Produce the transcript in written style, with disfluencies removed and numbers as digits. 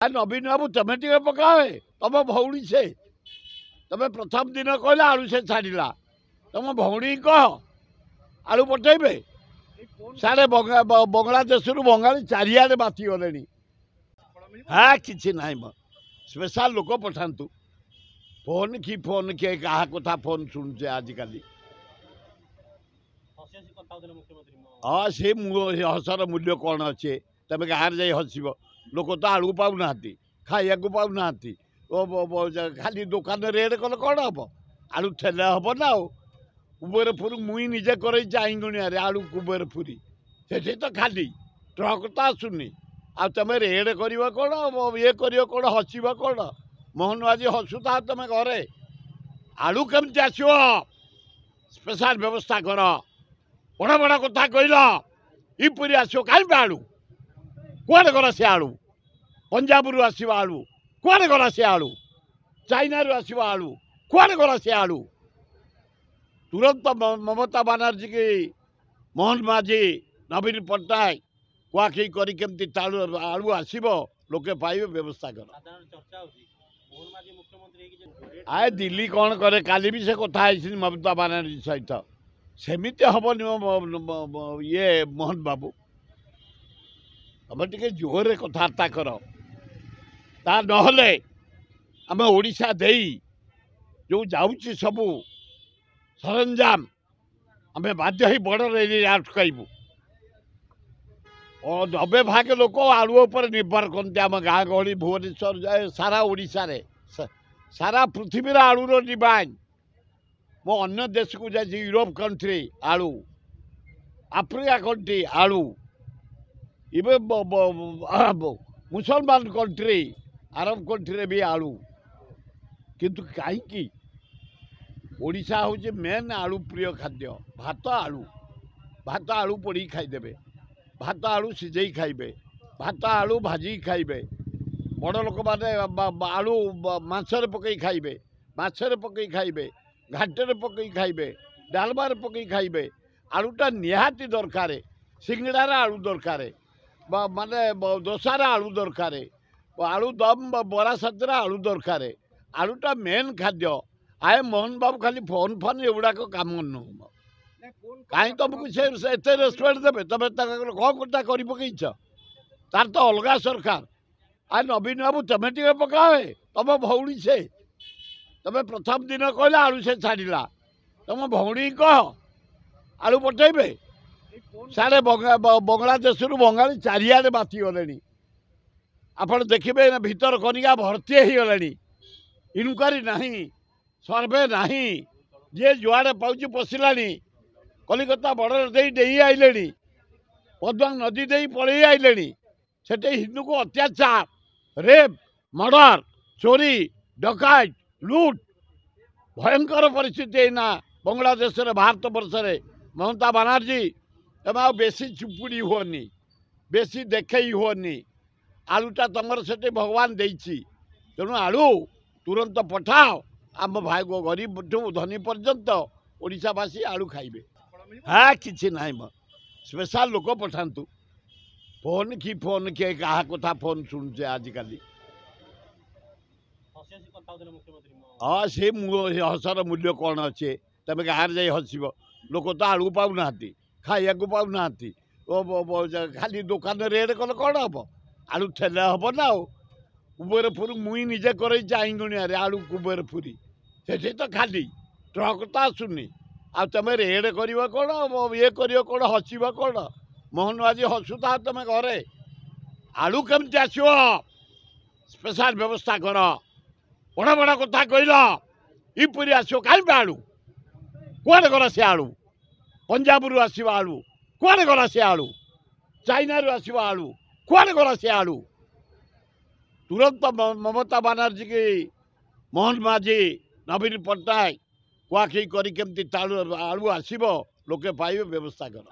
नवीन बाबू तमें टे पकाए तुम भौणी से तमें प्रथम दिन कहला आलू से छाड़ा तुम भौणी कह आलू पठेबे सारे बांग्लादेश बंगाली चारिआडे बाती गले हाँ कि ना स्पेशल लोक पठातु फोन किए क्या कथा फोन शुणुचे आजिकल हाँ से हसर मूल्य कौन अच्छे तुम गाँव जा हसब लोक तो आलू पाऊना खाया पाऊना खाली दुकान रेट कले कौन हम आलू ठेले हम ना कुबेरपुर मुई निजे कर आईगुणिया आलू कुबेरपुरी से तो खाली ट्रक तो आसुनी आ तुम रेड कर कौन ये कर कौन हसब कौन मोहन आज हसुता तुम घरे आलू केमती आसो स्पेशल व्यवस्था कर बड़ बड़ कथा कहल इपरी आसो कहीं आलू कौन गला से आलू पंजाब रु आसो आलू कौन गला से आलू चाइना रु आसो आलू कौन गला से आलू तुरंत ममता बानर्जी की मोहन माझी नवीन पट्टनायक कुआखी करमती आलू आसब लोके पाइबे व्यवस्था कर आए दिल्ली कौन करे काली भी से कथा ममता बानर्जी सहित सेमिति हेनी ये मोहन बाबू तुम टे जोरे कथबार्ता कर ता नहले आम ओडिशा देई जो जाऊँगी सबू सरंजाम आम बाध्य ही बॉर्डर एरिया अटकबू और 90 भाग लोक आलू पर निर्भर करते आम गाँ गहली भुवनेश्वर जाए सारा ओडिशा रे सारा पृथ्वी आलूर डिमांड मो अन्य देश को जाए यूरोप कंट्री आलू आफ्रिका कंट्री आलू इवे मुसलमान कंट्री अरब कंट्री भी आलू किंतु कहीं ओडिशा हूँ मेन आलू प्रिय खाद्य भात आलू पोड़ी खाईदे भात आलू सिझे खाइबे भात आलू भाजी खाइबे बड़ लोक मैंने आलू मांसरे पकई खाइबे माछरे पकई खाइबे घाटे पकई खाइबे डालमार पकई खाइबे आलूटा निहाती दरकार सिंगड़ार आलू दरकार माने दोसार आलू दरकार आलू दम बरा सातरा आलू दरकार आलूटा मेन खाद्य आए मोहन बाबू खाली फोन फोन एगुड़ाक कम नुह कहीं तुमको से रेस्पेक्ट देवे तुम कौन कटा कर पकईच तार तो अलग सरकार आ नवीन बाबू तमें टे पकाए तुम भौणी से तुम प्रथम दिन कहला आलू से छाड़ा तुम भौणी कह आलू पठेबे सारे बांग्लादेश बंगाली चारिआडे बाती गले आप देखिए भीतर कनिका भर्ती हो गले इनक्वारी नहीं सर्वे नहीं जे जुआड़े पाँच पशिला कलिकता बॉर्डर दे डेई आइले पद्मा नदी दे पलि आइले से हिंदू को अत्याचार रेप मर्डर चोरी डकायत लुट भयंकर परिस्थिति ना बांग्लादेश भारत वर्ष ममता बानर्जी तुम आ बेसी चुपुड़ी हुअनी बेसी देखई हुअनी आलूटा तुम से भगवान देती तेणु आलू तुरंत पठाओ आम भाई गरीब ठू धनी पर्यंत ओडिशावासी आलू खाइबे हाँ कि ना स्पेशल लोक पठातु फोन किए क्या कथा फोन शुणुचे आजिकल हाँ से हसर मूल्य कौन अच्छे तुम गाँव जा हसब लोक तो आलू पाऊना खाया पाऊना खाली दुकान रेट कले कौन हम आलू ठेले हम ना कुबेरपुर मुई निजे कर आईगुणिया आलू कुबेरपुरी से तो खाली ट्रक तो आसुनी आ तुम रेड कर कौन ये कर कौन हसब कौन मोहन आज हसुता तुम घरे आलू केमती आसो स्पेशल व्यवस्था कर बड़ बड़ कथा कहल इपरी आसो कहीं आलू कौन गला से आलू पंजाब रु आसो आलू कौन गला से आलू चाइना रु आसो आलू कौन गला से आलू तुरंत ममता बानर्जी की मोहन माझी नवीन पट्टनायक कुआखी करमती आलू आसब लोके पाइबे व्यवस्था कर।